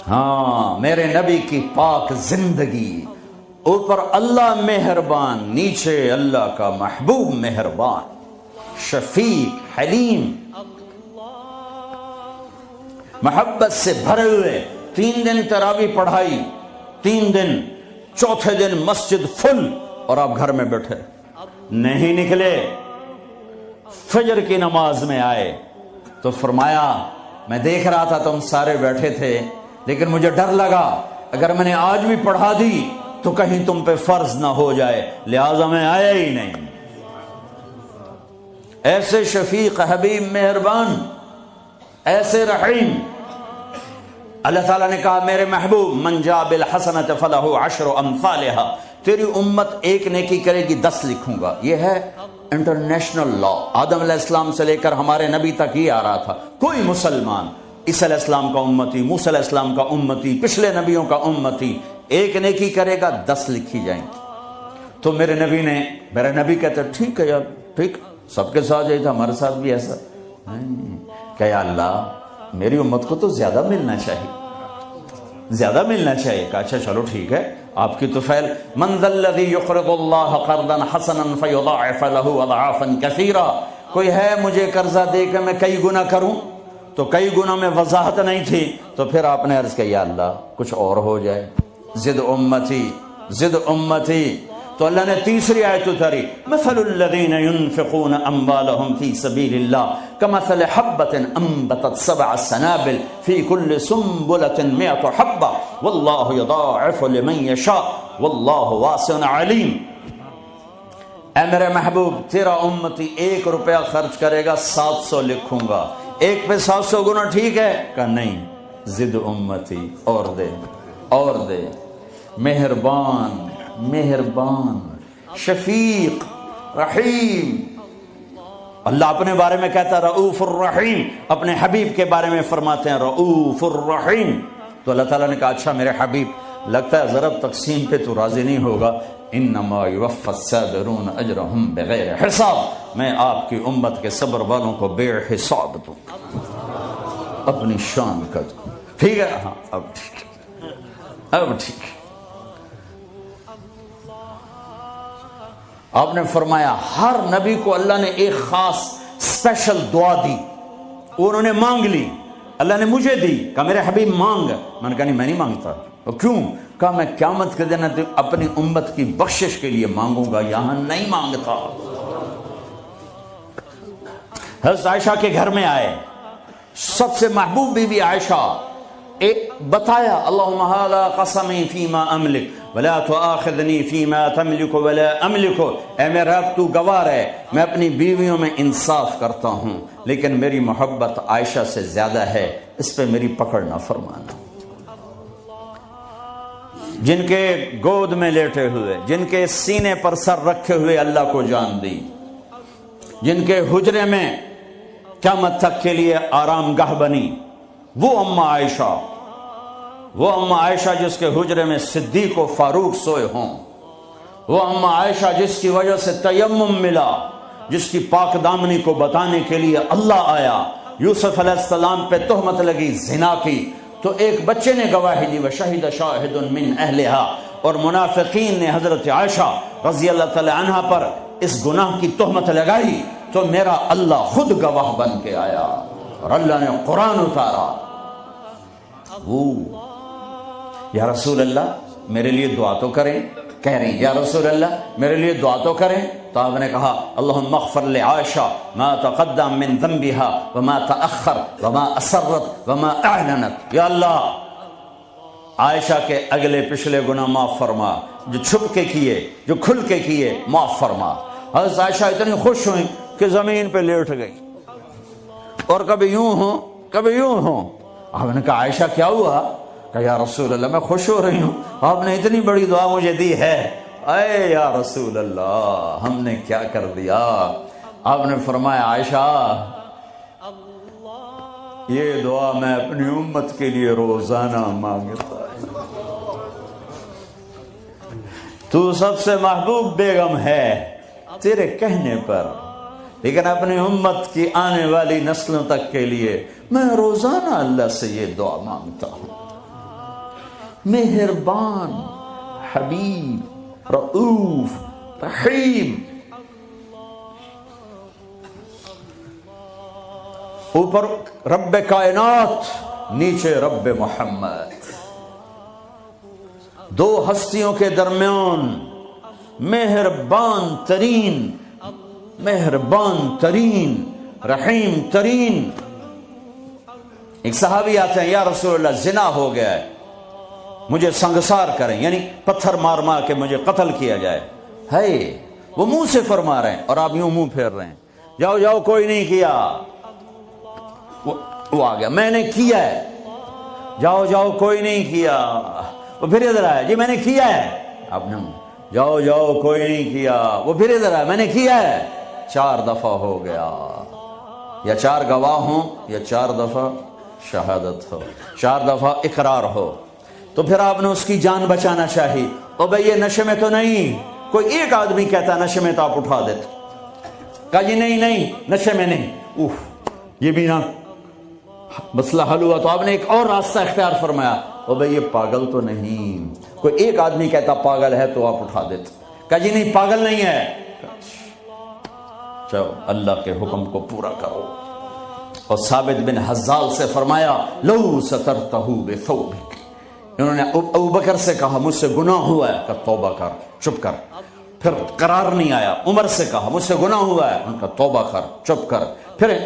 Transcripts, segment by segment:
ہاں میرے نبی کی پاک زندگی، اوپر اللہ مہربان، نیچے اللہ کا محبوب مہربان، شفیق حلیم، محبت سے بھرے ہوئے۔ 3 دن تراویح پڑھائی، 3 دن، چوتھے دن مسجد فل، اور آپ گھر میں بیٹھے نہیں نکلے۔ فجر کی نماز میں آئے تو فرمایا میں دیکھ رہا تھا تم سارے بیٹھے تھے، لیکن مجھے ڈر لگا اگر میں نے آج بھی پڑھا دی تو کہیں تم پہ فرض نہ ہو جائے، لہذا میں آیا ہی نہیں۔ ایسے شفیق حبیب مہربان، ایسے رحیم۔ اللہ تعالیٰ نے کہا میرے محبوب من جاء بالحسنۃ فلہ 10 امثالھا، تیری امت ایک نیکی کرے گی 10 لکھوں گا۔ یہ ہے انٹرنیشنل لا، آدم علیہ السلام سے لے کر ہمارے نبی تک یہ آ رہا تھا۔ کوئی مسلمان عیسیٰ علیہ السلام کا امتی، موسیٰ علیہ السلام کا امتی، پچھلے نبیوں کا امتی، ایک نیکی کرے گا 10 لکھی جائیں گی۔ تو میرے نبی کہتے ٹھیک ہے یار، ٹھیک، سب کے ساتھ یہی تھا، ہمارے ساتھ بھی ایسا کہ یا اللہ میری امت کو تو زیادہ ملنا چاہیے، زیادہ ملنا چاہیے۔ کہا اچھا چلو ٹھیک ہے، آپ کی تو فعل من ذا الذی یقرض اللہ قرضا حسنا فیضاعف له اضعافا کثیرا، کوئی ہے مجھے قرضہ دے کے میں کئی گنا کروں؟ تو کئی گنا میں وضاحت نہیں تھی، تو پھر آپ نے عرض کیا یا اللہ کچھ اور ہو جائے، زد امتی زد امتی۔ تو اللہ نے تیسری آیت اتاری مثل الذین ينفقون اموالهم فی سبیل اللہ کمثل حبۃ انبتت 7 سنابل فی کل سنبلۃ 100 حبۃ واللہ یضاعف لمن یشاء واللہ واسع علیم۔ اے میرے محبوب تیرا امتی 1 روپیہ خرچ کرے گا 700 لکھوں گا، ایک پہ 700 گنا ٹھیک ہے؟ کہا نہیں، زد امتی، اور دے اور دے۔ مہربان مہربان، شفیق، رحیم۔ اللہ اپنے بارے میں کہتا ہے رؤوف الرحیم، اپنے حبیب کے بارے میں فرماتے ہیں رؤوف الرحیم۔ تو اللہ تعالیٰ نے کہا اچھا میرے حبیب لگتا ہے ضرب تقسیم پہ تو راضی نہیں ہوگا، انما یوفی الصابرون اجرہم بغیر حساب، میں آپ کی امت کے صبر والوں کو بے حساب دوں، اپنی شان کا دوں۔ ٹھیک ہے؟ ہاں اب ٹھیک ہے، اب ٹھیک ہے۔ آپ نے فرمایا ہر نبی کو اللہ نے ایک خاص اسپیشل دعا دی، انہوں نے مانگ لی، اللہ نے مجھے دی، کہا میرے حبیب مانگ۔ میں نے کہا نہیں میں نہیں مانگتا۔ کیوں؟ کہا میں قیامت کے دن اپنی امت کی بخشش کے لیے مانگوں گا، یہاں نہیں مانگتا۔ حضرت عائشہ کے گھر میں آئے، سب سے محبوب بیوی عائشہ، ایک بتایا اللہم ھذا قسمی فیما املک ولا تؤاخذنی فیما تملک ولا املک، اے میرا رب تو گواہ ہے میں اپنی بیویوں میں انصاف کرتا ہوں، لیکن میری محبت عائشہ سے زیادہ ہے، اس پہ میری پکڑ نہ فرمانا۔ جن کے گود میں لیٹے ہوئے، جن کے سینے پر سر رکھے ہوئے اللہ کو جان دی، جن کے حجرے میں قیامت تک کے لیے آرام گاہ بنی، وہ اماں عائشہ، وہ اماں عائشہ جس کے حجرے میں صدیق و فاروق سوئے ہوں، وہ اماں عائشہ جس کی وجہ سے تیمم ملا، جس کی پاک دامنی کو بتانے کے لیے اللہ آیا۔ یوسف علیہ السلام پہ تہمت لگی زنا کی، تو ایک بچے نے گواہی دی وشہد شاہد من اہلہا، اور منافقین نے حضرت عائشہ رضی اللہ تعالی عنہ پر اس گناہ کی تہمت لگائی، تو میرا اللہ خود گواہ بن کے آیا اور اللہ نے قرآن اتارا۔ وہ یا رسول اللہ میرے لیے دعا تو کریں، کہہ رہی یا رسول اللہ میرے لیے دعا تو کریں، تو آپ نے کہا اللہم اغفر لعائشہ ما تقدم من ذنبها وما تأخر وما اسرت وما اعلنت، یا اللہ عائشہ کے اگلے پچھلے گناہ معاف فرما، جو چھپ کے کیے جو کھل کے کیے معاف فرما۔ حضرت عائشہ اتنی خوش ہوئی کہ زمین پہ لیٹ گئی، اور کبھی یوں ہوں کبھی یوں ہوں۔ آپ نے کہا عائشہ کیا ہوا؟ کہ یا رسول اللہ میں خوش ہو رہی ہوں، آپ نے اتنی بڑی دعا مجھے دی ہے۔ اے یا رسول اللہ ہم نے کیا کر دیا؟ آپ نے فرمایا عائشہ یہ دعا میں اپنی امت کے لیے روزانہ مانگتا ہوں۔ تو سب سے محبوب بیگم ہے تیرے کہنے پر، لیکن اپنی امت کی آنے والی نسلوں تک کے لیے میں روزانہ اللہ سے یہ دعا مانگتا ہوں۔ مہربان، حبیب، رؤوف، رحیم. اوپر رب کائنات، نیچے رب محمد، دو ہستیوں کے درمیان مہربان ترین، مہربان ترین، رحیم ترین. ایک صحابی آتے ہیں، یا رسول اللہ زنا ہو گیا ہے، مجھے سنگسار کریں، یعنی پتھر مار مار کے مجھے قتل کیا جائے. ہے وہ منہ سے فرما رہے ہیں اور آپ یوں منہ پھیر رہے ہیں. جاؤ جاؤ، کوئی نہیں کیا. وہ آ گیا، میں نے کیا ہے. جاؤ جاؤ، کوئی نہیں کیا. وہ پھر ادھر آیا، جی میں نے کیا ہے. اب نہ جاؤ جاؤ، کوئی نہیں کیا. وہ پھر ادھر آیا، میں نے کیا ہے. 4 دفعہ ہو گیا. یا 4 گواہ ہوں یا 4 دفعہ شہادت ہو، 4 دفعہ اقرار ہو. تو پھر آپ نے اس کی جان بچانا چاہی. اور بھئی یہ نشے میں تو نہیں. کوئی ایک آدمی کہتا ہے نشے میں تو آپ اٹھا دیتے. کہا جی نہیں نہیں نشے میں نہیں. یہ بھی نہ مسئلہ حل ہوا. تو آپ نے ایک اور راستہ اختیار فرمایا. اور بھئی یہ پاگل تو نہیں. کوئی ایک آدمی کہتا پاگل ہے تو آپ اٹھا دیتے. کہا جی نہیں پاگل نہیں ہے. چلو اللہ کے حکم کو پورا کرو. اور ثابت بن حزال سے فرمایا لو سترتہ بثوبک. انہوں نے ابو بکر سے کہا مجھ سے گناہ ہوا ہے. کہا توبہ کر، چپ کر. پھر قرار نہیں آیا. عمر سے کہا مجھ سے گناہ ہوا ہے. ان کا توبہ کر، چپ کر. پھر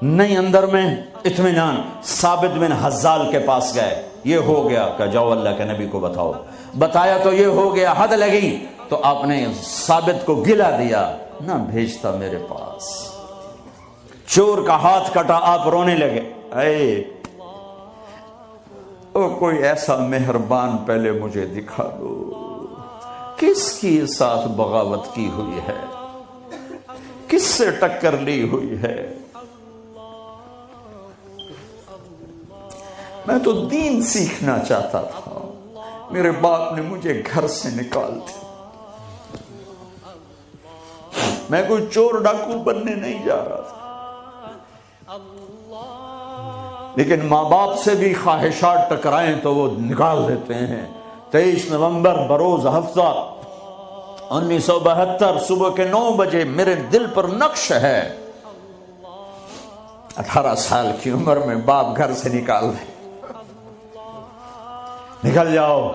نہیں اندر میں اطمینان. ثابت بن حزال کے پاس گئے، یہ ہو گیا. کہ جاؤ اللہ کے نبی کو بتاؤ. بتایا تو یہ ہو گیا، حد لگی. تو آپ نے ثابت کو گلا دیا، نہ بھیجتا میرے پاس. چور کا ہاتھ کٹا، آپ رونے لگے. اے او کوئی ایسا مہربان پہلے مجھے دکھا دو. کس کی ساتھ بغاوت کی ہوئی ہے، کس سے ٹکر لی ہوئی ہے. میں تو دین سیکھنا چاہتا تھا، میرے باپ نے مجھے گھر سے نکال دیا. میں کوئی چور ڈاکو بننے نہیں جا رہا تھا، لیکن ماں باپ سے بھی خواہشات ٹکرائیں تو وہ نکال دیتے ہیں. 23 نومبر بروز ہفتہ 1972 صبح کے 9 بجے میرے دل پر نقش ہے. 18 سال کی عمر میں باپ گھر سے نکال دے. نکل جاؤ،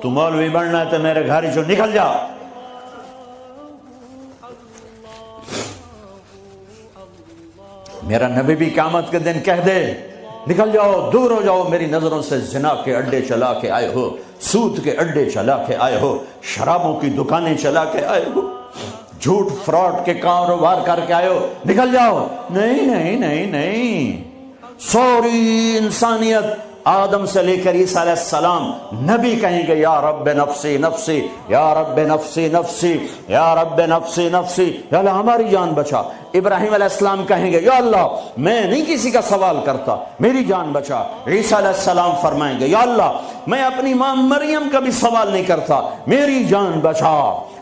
تو مولوی بننا ہے تو میرے گھر جو نکل جاؤ. میرا نبی بھی قیامت کے دن کہہ دے نکل جاؤ، دور ہو جاؤ میری نظروں سے. زنا کے اڈے چلا کے آئے ہو، سود کے اڈے چلا کے آئے ہو، شرابوں کی دکانیں چلا کے آئے ہو، جھوٹ فراڈ کے کاروبار کر کے آئے ہو. نکل جاؤ. نہیں نہیں نہیں نہیں. سوری انسانیت آدم سے لے کر عیسیٰ علیہ السلام نبی کہیں گے یا رب نفسی نفسی، یا رب نفسی نفسی، یا رب نفسی نفسی، یا اللہ ہماری جان بچا. ابراہیم علیہ السلام کہیں گے یا اللہ میں نہیں کسی کا سوال کرتا، میری جان بچا. عیسیٰ علیہ السلام فرمائیں گے یا اللہ میں اپنی ماں مریم کا بھی سوال نہیں کرتا، میری جان بچا.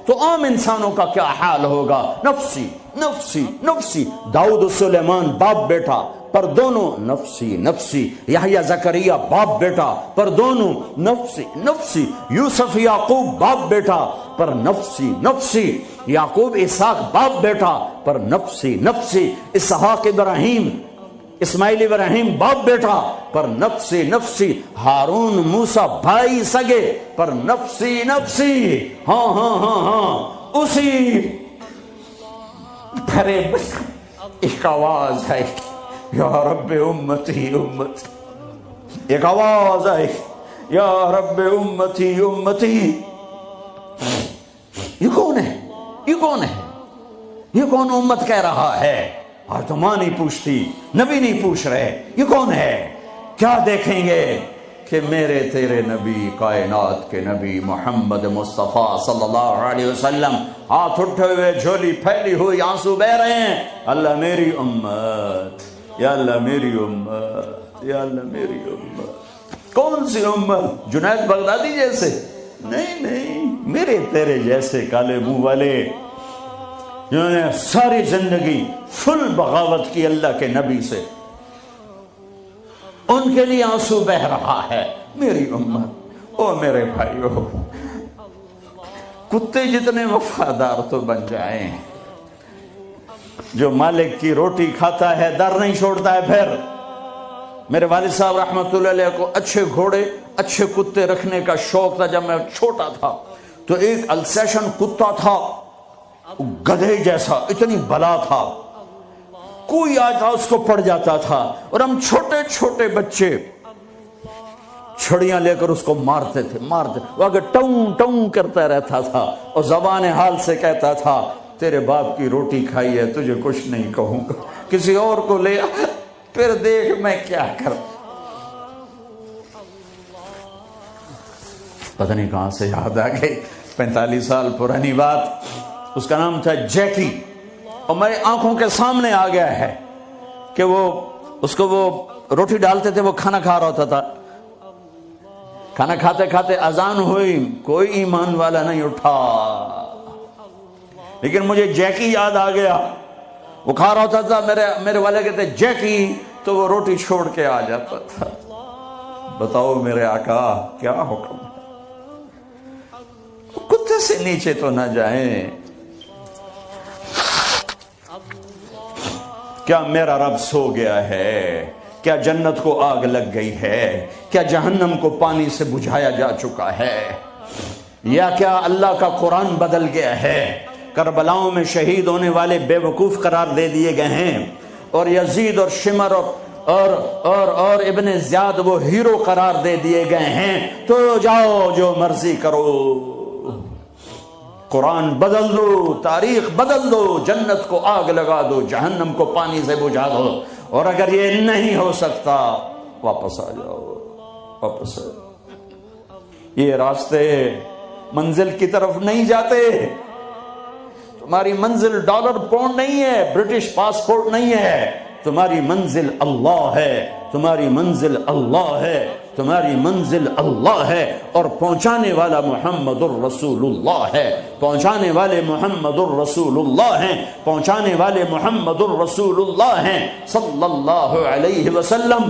تو عام انسانوں کا کیا حال ہوگا؟ نفسی نفسی نفسی. داؤد و سلیمان باپ بیٹا پر دونوں نفسی نفسی. یحییٰ زکریا باپ بیٹا پر دونوں نفسی نفسی. یوسف یعقوب باپ بیٹا پر نفسی نفسی. یعقوب اسحاق باپ بیٹا پر نفسی نفسی. اسحاق ابراہیم اسماعیل ابراہیم باپ بیٹا پر نفسی نفسی. ہارون موسیٰ بھائی سگے پر نفسی نفسی. ہاں ہاں ہاں ہاں اسی بھرے ایک آواز ہے یا رب امتی امتی. ایک آواز ہے یا رب امتی امتی. یہ کون ہے؟ یہ کون ہے؟ یہ کون امت کہہ رہا ہے؟ اور تو ماں نہیں پوچھتی، نبی نہیں پوچھ رہے یہ کون ہے. کیا دیکھیں گے کہ میرے تیرے نبی، کائنات کے نبی محمد مصطفیٰ صلی اللہ علیہ وسلم ہاتھ اٹھے ہوئے، جھولی پھیلی ہوئی، آنسو بہ رہے ہیں. اللہ میری امت، یا اللہ میری امت، یا اللہ میری امت. کون سی امت؟ جنید بغدادی جیسے؟ نہیں نہیں، میرے تیرے جیسے کالے منہ والے جنہوں نے ساری زندگی فل بغاوت کی اللہ کے نبی سے. ان کے لیے آنسو بہ رہا ہے. میری امت او میرے بھائیو، کتے جتنے وفادار تو بن جائیں، جو مالک کی روٹی کھاتا ہے در نہیں چھوڑتا ہے۔ پھر میرے والد صاحب رحمۃ اللہ علیہ کو اچھے گھوڑے اچھے کتے رکھنے کا شوق تھا۔ جب میں چھوٹا تھا تو ایک السیشن کتا تھا، گدھے جیسا، اتنی بلا تھا، کوئی آتا اس کو پڑ جاتا تھا، اور ہم چھوٹے چھوٹے بچے چھڑیاں لے کر اس کو مارتے تھے، وہ آگے ٹوں ٹوں کرتا رہتا تھا اور زبان حال سے کہتا تھا تیرے باپ کی روٹی کھائی ہے، تجھے کچھ نہیں کہوں گا، کسی اور کو لے آ، پھر دیکھ میں کیا کروں۔ پتہ نہیں کہاں سے یاد آ گئی، 45 سال پرانی بات۔ اس کا نام تھا جیکی، اور میری آنکھوں کے سامنے آ گیا ہے کہ وہ اس کو وہ روٹی ڈالتے تھے، وہ کھانا کھا رہا ہوتا تھا، کھانا کھاتے کھاتے اذان ہوئی، کوئی ایمان والا نہیں اٹھا، لیکن مجھے جیکی یاد آ گیا، وہ کھا رہا ہوتا تھا، میرے والے کہتے جیکی، تو وہ روٹی چھوڑ کے آ جاتا تھا۔ بتاؤ میرے آقا کیا حکم ہے، کتے سے نیچے تو نہ جائیں۔ کیا میرا رب سو گیا ہے؟ کیا جنت کو آگ لگ گئی ہے؟ کیا جہنم کو پانی سے بجھایا جا چکا ہے؟ یا کیا اللہ کا قرآن بدل گیا ہے؟ کربلاؤں میں شہید ہونے والے بے وقوف قرار دے دیے گئے ہیں، اور یزید اور شمر اور ابن زیاد وہ ہیرو قرار دے دیے گئے ہیں، تو جاؤ جو مرضی کرو، قرآن بدل دو، تاریخ بدل دو، جنت کو آگ لگا دو، جہنم کو پانی سے بجھا دو، اور اگر یہ نہیں ہو سکتا واپس آ جاؤ، واپس آ جاؤ۔ یہ راستے منزل کی طرف نہیں جاتے، تمہاری منزل ڈالر پاؤنڈ نہیں ہے، برٹش پاسپورٹ نہیں ہے، تمہاری منزل اللہ ہے، تمہاری منزل اللہ ہے، تمہاری منزل اللہ ہے، اور پہنچانے والا محمد الرسول اللہ ہے، پہنچانے والے محمد الرسول اللہ ہیں، پہنچانے والے محمد الرسول اللہ ہیں صلی اللہ علیہ وسلم۔